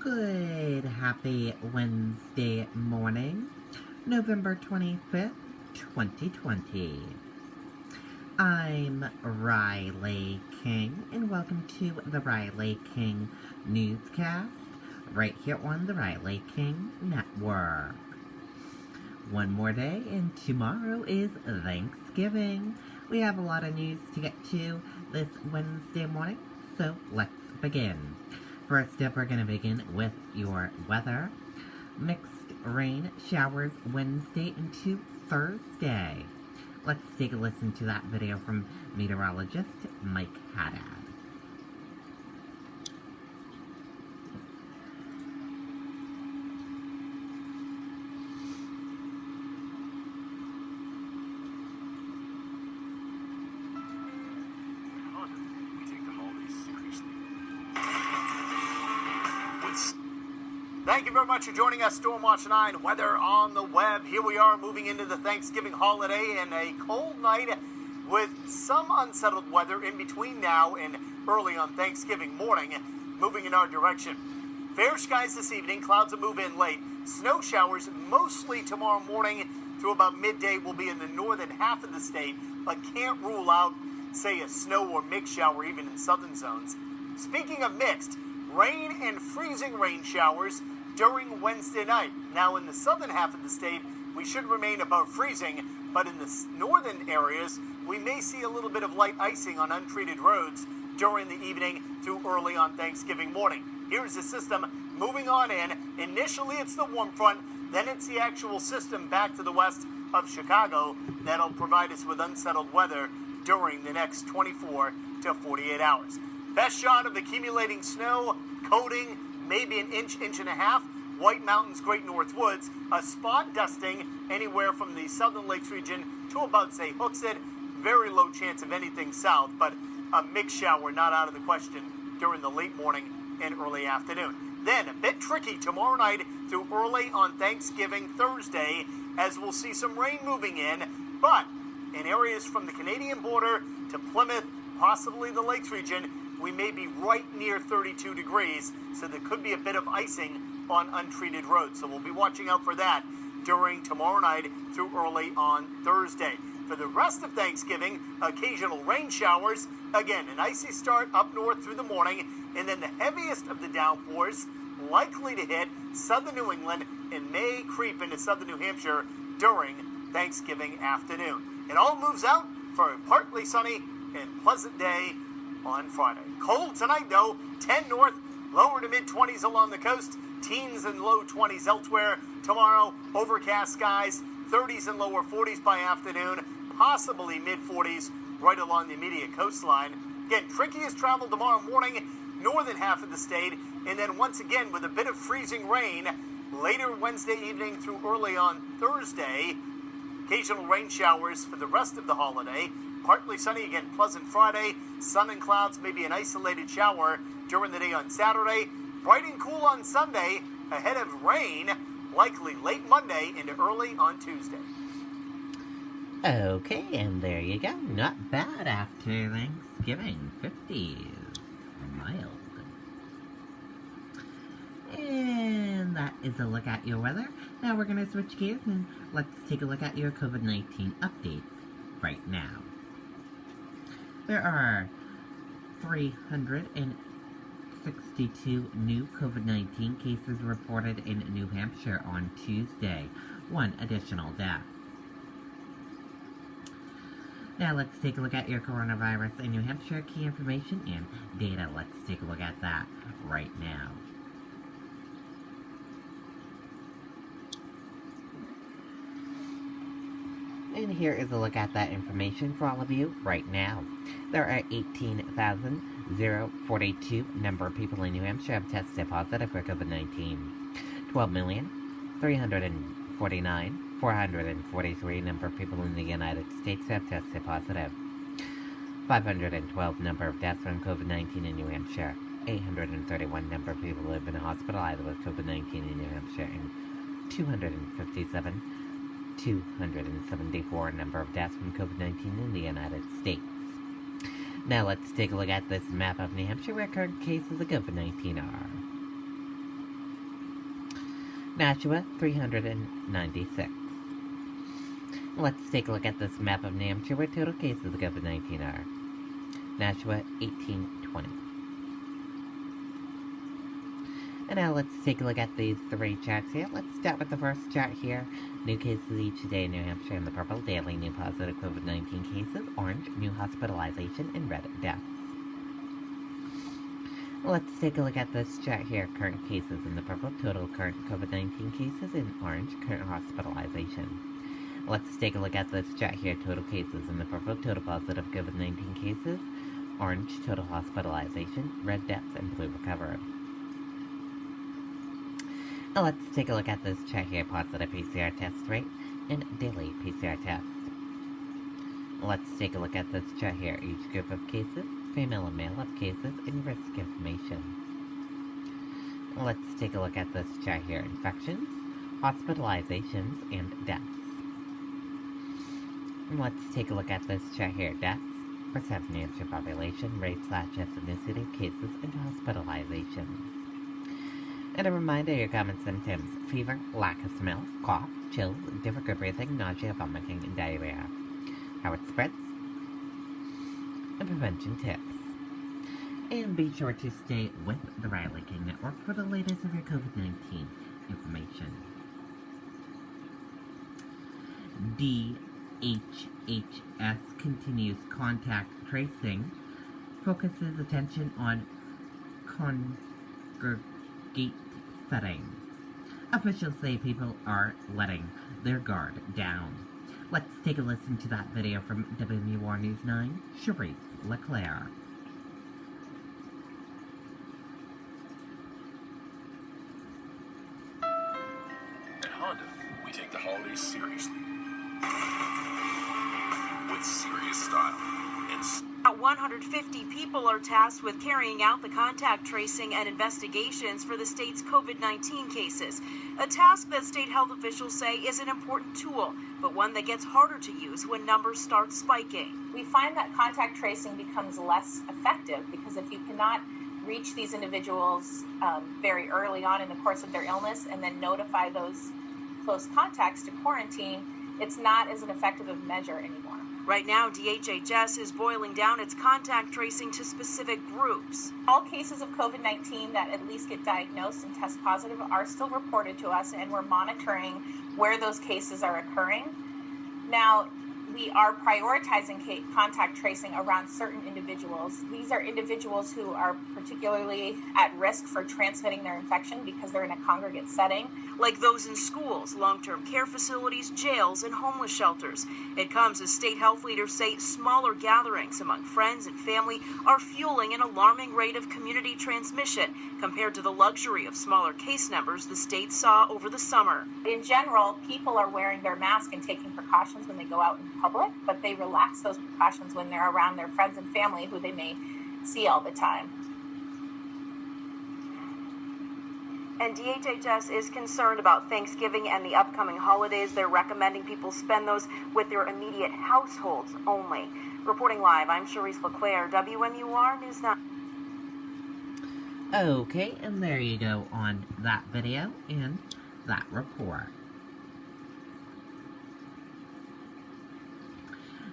Good, happy Wednesday morning, November 25th, 2020. I'm Riley King, and welcome to the Riley King Newscast, right here on the Riley King Network. One more day, and tomorrow is Thanksgiving. We have a lot of news to get to this Wednesday morning, so let's begin. First up, we're going to begin with your weather. Mixed rain showers Wednesday into Thursday. Let's take a listen to that video from meteorologist Mike Haddad. Thank you very much for joining us, Stormwatch 9 Weather on the Web. Here we are moving into the Thanksgiving holiday and a cold night with some unsettled weather in between now and early on Thanksgiving morning, moving in our direction. Fair skies this evening, clouds will move in late. Snow showers mostly tomorrow morning through about midday will be in the northern half of the state, but can't rule out, say, a snow or mixed shower even in southern zones. Speaking of mixed, rain and freezing rain showers during Wednesday night. Now, in the southern half of the state, we should remain above freezing, but in the northern areas, we may see a little bit of light icing on untreated roads during the evening through early on Thanksgiving morning. Here's the system moving on in. Initially, it's the warm front, then it's the actual system back to the west of Chicago that'll provide us with unsettled weather during the next 24 to 48 hours. Best shot of accumulating snow, coating, maybe an inch and a half. White Mountains, Great North Woods, a spot dusting anywhere from the Southern Lakes region to about, say, Hooksett. Very low chance of anything south, but a mixed shower not out of the question during the late morning and early afternoon. Then, a bit tricky tomorrow night through early on Thanksgiving Thursday, as we'll see some rain moving in, but in areas from the Canadian border to Plymouth, possibly the Lakes region, we may be right near 32 degrees, so there could be a bit of icing on untreated roads. So we'll be watching out for that during tomorrow night through early on Thursday. For the rest of Thanksgiving, occasional rain showers. Again, an icy start up north through the morning, and then the heaviest of the downpours likely to hit southern New England and may creep into southern New Hampshire during Thanksgiving afternoon. It all moves out for a partly sunny and pleasant day on Friday. Cold tonight, though. 10 north, lower to mid-20s along the coast, teens and low 20s elsewhere. Tomorrow, overcast skies, 30s and lower 40s by afternoon, possibly mid-40s right along the immediate coastline. Again, trickiest travel tomorrow morning, northern half of the state, and then once again with a bit of freezing rain later Wednesday evening through early on Thursday. Occasional rain showers for the rest of the holiday. Partly sunny, again, pleasant Friday. Sun and clouds, maybe an isolated shower during the day on Saturday. Bright and cool on Sunday, ahead of rain, likely late Monday into early on Tuesday. Okay, and there you go. Not bad after Thanksgiving. 50s. Mild. And that is a look at your weather. Now we're going to switch gears and let's take a look at your COVID-19 updates right now. There are 362 new COVID-19 cases reported in New Hampshire on Tuesday. One additional death. Now let's take a look at your coronavirus in New Hampshire key information and data. Let's take a look at that right now. And here is a look at that information for all of you right now. There are 18,042 number of people in New Hampshire have tested positive for COVID-19. 12,349,443 number of people in the United States have tested positive. 512 number of deaths from COVID-19 in New Hampshire. 831 number of people have been hospitalized with COVID-19 in New Hampshire, and 274 number of deaths from COVID-19 in the United States. Now let's take a look at this map of New Hampshire where current cases of COVID-19 are. Nashua, 396. Let's take a look at this map of New Hampshire where total cases of COVID-19 are. Nashua, 1820. And now let's take a look at these three charts here. Let's start with the first chart here. New cases each day in New Hampshire in the purple, daily new positive COVID-19 cases, orange, new hospitalization, and red, deaths. Let's take a look at this chart here. Current cases in the purple, total current COVID-19 cases, in orange, current hospitalization. Let's take a look at this chart here. Total cases in the purple, total positive COVID-19 cases, orange, total hospitalization, red, deaths, and blue, recovered. Now let's take a look at this chart here. Positive PCR test rate and daily PCR tests. Let's take a look at this chart here. Each group of cases, female and male of cases, and risk information. Let's take a look at this chart here. Infections, hospitalizations, and deaths. And let's take a look at this chart here. Deaths, percent of New Hampshire population, race/ethnicity, cases, and hospitalizations. And a reminder, your common symptoms: fever, lack of smell, cough, chills, difficult breathing, nausea, vomiting, and diarrhea. How it spreads, and prevention tips. And be sure to stay with the Riley King Network for the latest of your COVID-19 information. DHHS continues contact tracing, focuses attention on congregate settings. Officials say people are letting their guard down. Let's take a listen to that video from WMUR News 9, Cherise LeClaire. At Honda, we take the holidays seriously. With serious style and 150 people are tasked with carrying out the contact tracing and investigations for the state's COVID-19 cases. A task that state health officials say is an important tool, but one that gets harder to use when numbers start spiking. We find that contact tracing becomes less effective because if you cannot reach these individuals very early on in the course of their illness and then notify those close contacts to quarantine, it's not as an effective a measure anymore. Right now, DHHS is boiling down its contact tracing to specific groups. All cases of COVID-19 that at least get diagnosed and test positive are still reported to us, and we're monitoring where those cases are occurring. Now, we are prioritizing contact tracing around certain individuals. These are individuals who are particularly at risk for transmitting their infection because they're in a congregate setting. Like those in schools, long-term care facilities, jails, and homeless shelters. It comes as state health leaders say smaller gatherings among friends and family are fueling an alarming rate of community transmission compared to the luxury of smaller case numbers the state saw over the summer. In general, people are wearing their mask and taking precautions when they go out in public, but they relax those precautions when they're around their friends and family who they may see all the time. And DHHS is concerned about Thanksgiving and the upcoming holidays. They're recommending people spend those with their immediate households only. Reporting live, I'm Cherise LeClaire, WMUR News 9. Okay, and there you go on that video and that report.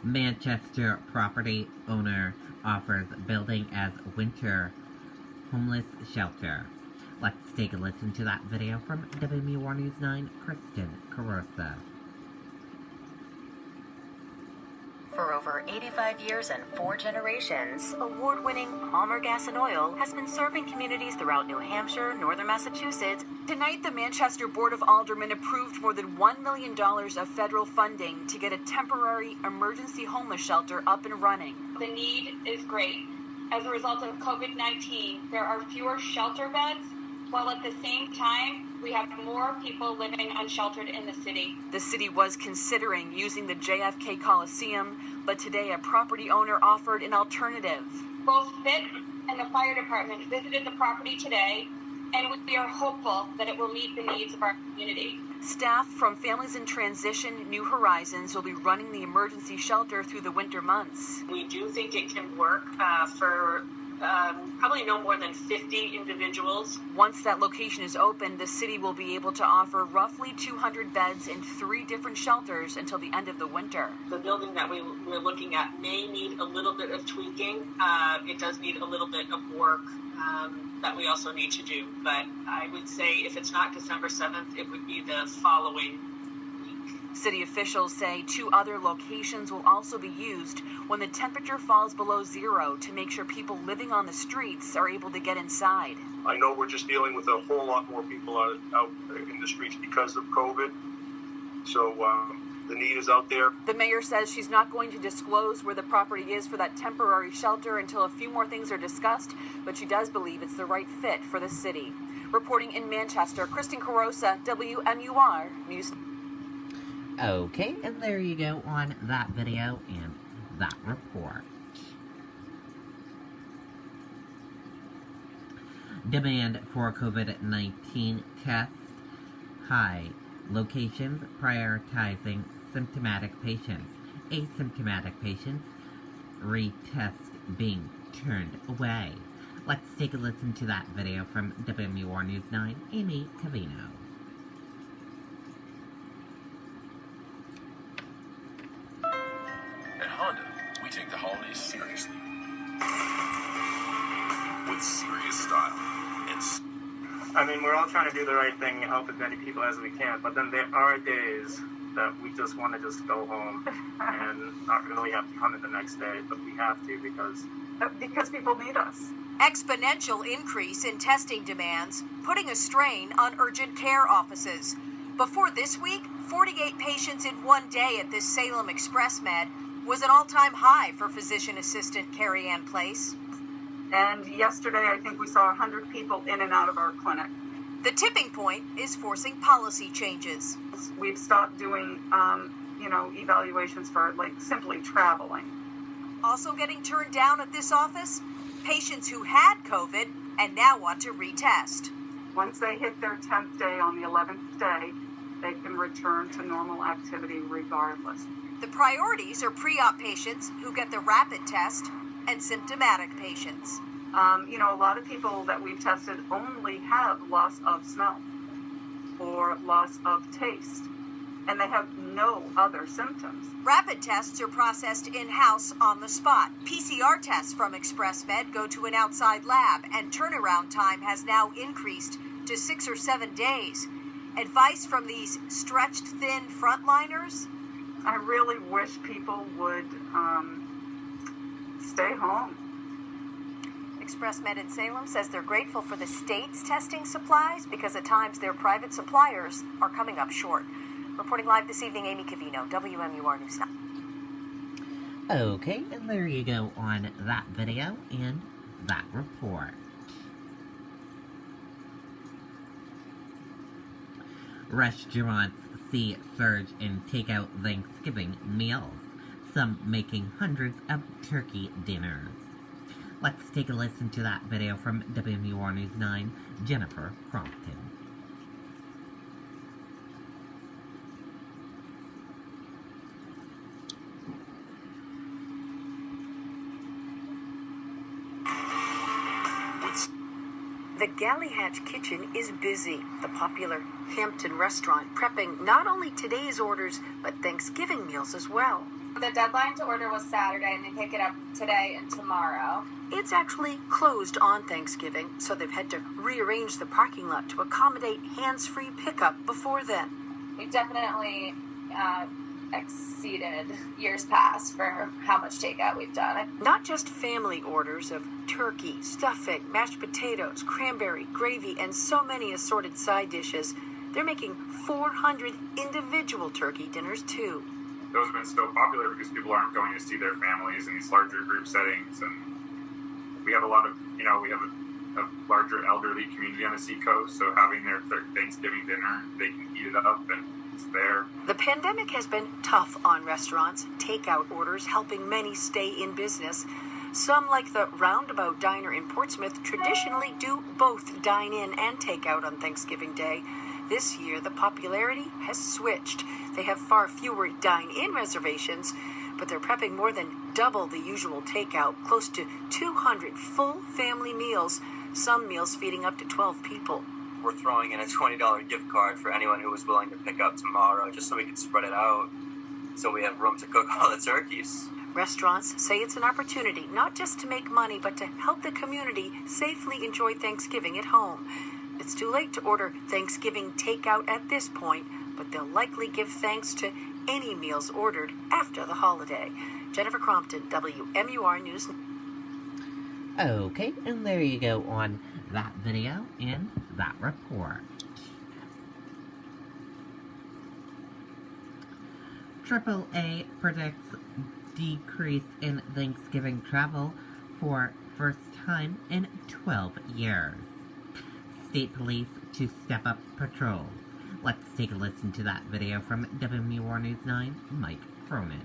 Manchester property owner offers building as winter homeless shelter. Let's take a listen to that video from WMUR News 9, Kristen Carosa. For over 85 years and 4 generations, Award-winning Palmer Gas and Oil has been serving communities throughout New Hampshire, northern Massachusetts. Tonight, the Manchester Board of Aldermen approved more than $1 million of federal funding to get a temporary emergency homeless shelter up and running. The need is great. As a result of COVID-19, there are fewer shelter beds, while at the same time, we have more people living unsheltered in the city. The city was considering using the JFK Coliseum, but today a property owner offered an alternative. Both FIT and the fire department visited the property today, and we are hopeful that it will meet the needs of our community. Staff from Families in Transition New Horizons will be running the emergency shelter through the winter months. We do think it can work for probably no more than 50 individuals. Once that location is open, the city will be able to offer roughly 200 beds in 3 different shelters until the end of the winter. The building that we're looking at may need a little bit of tweaking. It does need a little bit of work that we also need to do. But I would say if it's not December 7th, it would be the following. City officials say 2 other locations will also be used when the temperature falls below 0 to make sure people living on the streets are able to get inside. I know we're just dealing with a whole lot more people out in the streets because of COVID. So the need is out there. The mayor says she's not going to disclose where the property is for that temporary shelter until a few more things are discussed, but she does believe it's the right fit for the city. Reporting in Manchester, Kristen Carosa, WMUR News. Okay, and there you go on that video and that report. Demand for COVID-19 tests high. Locations prioritizing symptomatic patients. Asymptomatic patients retest being turned away. Let's take a listen to that video from WMUR News 9, Amy Cavino. At Honda, we take the holidays seriously. With serious style and I mean, we're all trying to do the right thing, help as many people as we can, but then there are days that we just want to just go home and not really have to come in the next day, but we have to because people need us. Exponential increase in testing demands, putting a strain on urgent care offices. Before this week, 48 patients in one day at this Salem Express Med was an all-time high for physician assistant Carrie Ann Place. And yesterday, I think we saw 100 people in and out of our clinic. The tipping point is forcing policy changes. We've stopped doing, evaluations for, simply traveling. Also getting turned down at this office? Patients who had COVID and now want to retest. Once they hit their 10th day on the 11th day, they can return to normal activity regardless. The priorities are pre-op patients who get the rapid test and symptomatic patients. A lot of people that we've tested only have loss of smell or loss of taste, and they have no other symptoms. Rapid tests are processed in-house on the spot. PCR tests from ExpressMed go to an outside lab, and turnaround time has now increased to 6 or 7 days. Advice from these stretched thin frontliners? I really wish people would stay home. ExpressMed in Salem says they're grateful for the state's testing supplies because at times their private suppliers are coming up short. Reporting live this evening, Amy Cavino, WMUR News 9. Okay, and there you go on that video and that report. Restaurants see surge in takeout Thanksgiving meals, some making hundreds of turkey dinners. Let's take a listen to that video from WMUR News 9, Jennifer Crompton. The Galley Hatch Kitchen is busy. The popular Hampton restaurant prepping not only today's orders, but Thanksgiving meals as well. The deadline to order was Saturday, and they pick it up today and tomorrow. It's actually closed on Thanksgiving, so they've had to rearrange the parking lot to accommodate hands-free pickup before then. We've definitely exceeded years past for how much takeout we've done. Not just family orders of turkey, stuffing, mashed potatoes, cranberry, gravy, and so many assorted side dishes. They're making 400 individual turkey dinners, too. Those have been so popular because people aren't going to see their families in these larger group settings, and we have a lot of, we have a larger elderly community on the seacoast, so having their Thanksgiving dinner, they can heat it up and it's there. The pandemic has been tough on restaurants, takeout orders helping many stay in business. Some, like the Roundabout Diner in Portsmouth, traditionally do both dine-in and takeout on Thanksgiving Day. This year, the popularity has switched. They have far fewer dine-in reservations, but they're prepping more than double the usual takeout, close to 200 full family meals, some meals feeding up to 12 people. We're throwing in a $20 gift card for anyone who is willing to pick up tomorrow, just so we can spread it out, so we have room to cook all the turkeys. Restaurants say it's an opportunity not just to make money, but to help the community safely enjoy Thanksgiving at home. It's too late to order Thanksgiving takeout at this point, but they'll likely give thanks to any meals ordered after the holiday. Jennifer Crompton, WMUR News. Okay, and there you go on that video and that report. AAA predicts decrease in Thanksgiving travel for first time in 12 years. State police to step up patrols. Let's take a listen to that video from WMUR News 9, Mike Cronin.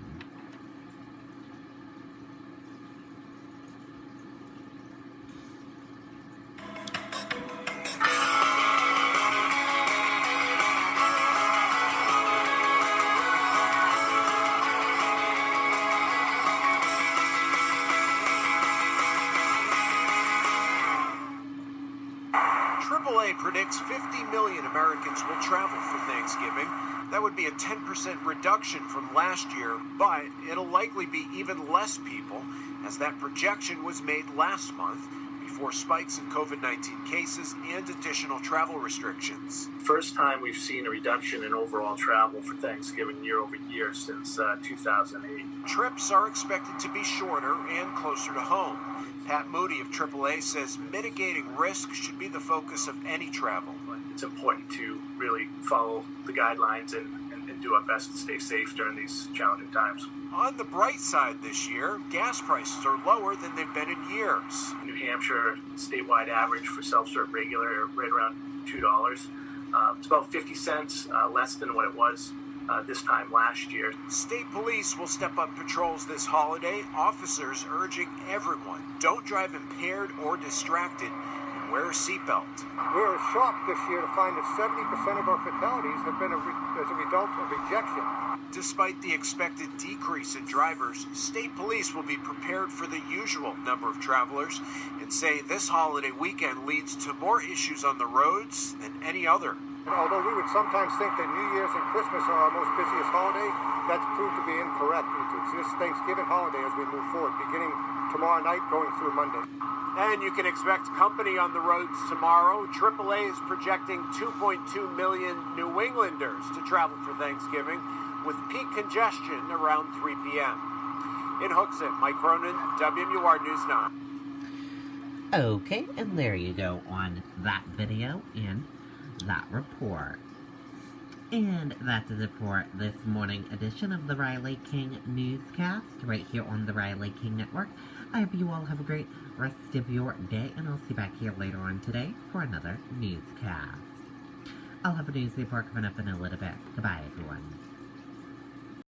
AAA predicts 50 million Americans will travel for Thanksgiving. That would be a 10% reduction from last year, but it'll likely be even less people, as that projection was made last month before spikes in COVID-19 cases and additional travel restrictions. First time we've seen a reduction in overall travel for Thanksgiving year over year since 2008. Trips are expected to be shorter and closer to home. Pat Moody of AAA says mitigating risk should be the focus of any travel. It's important to really follow the guidelines and do our best to stay safe during these challenging times. On the bright side this year, gas prices are lower than they've been in years. New Hampshire statewide average for self-serve regular right around $2. It's about 50 cents less than what it was this time last year. State police will step up patrols this holiday. Officers urging everyone, don't drive impaired or distracted, and wear a seatbelt. We're shocked this year to find that 70% of our fatalities have been as a result of ejection. Despite the expected decrease in drivers, state police will be prepared for the usual number of travelers and say this holiday weekend leads to more issues on the roads than any other. Although we would sometimes think that New Year's and Christmas are our most busiest holiday, that's proved to be incorrect. It's this Thanksgiving holiday as we move forward, beginning tomorrow night, going through Monday. And you can expect company on the roads tomorrow. AAA is projecting 2.2 million New Englanders to travel for Thanksgiving, with peak congestion around 3 p.m. In Hooksett, Mike Cronin, WMUR News 9. Okay, and there you go on that video and that report. And that is it for this morning edition of the Riley King Newscast, right here on the Riley King Network. I hope you all have a great rest of your day, and I'll see you back here later on today for another newscast. I'll have a news report coming up in a little bit. Goodbye, everyone.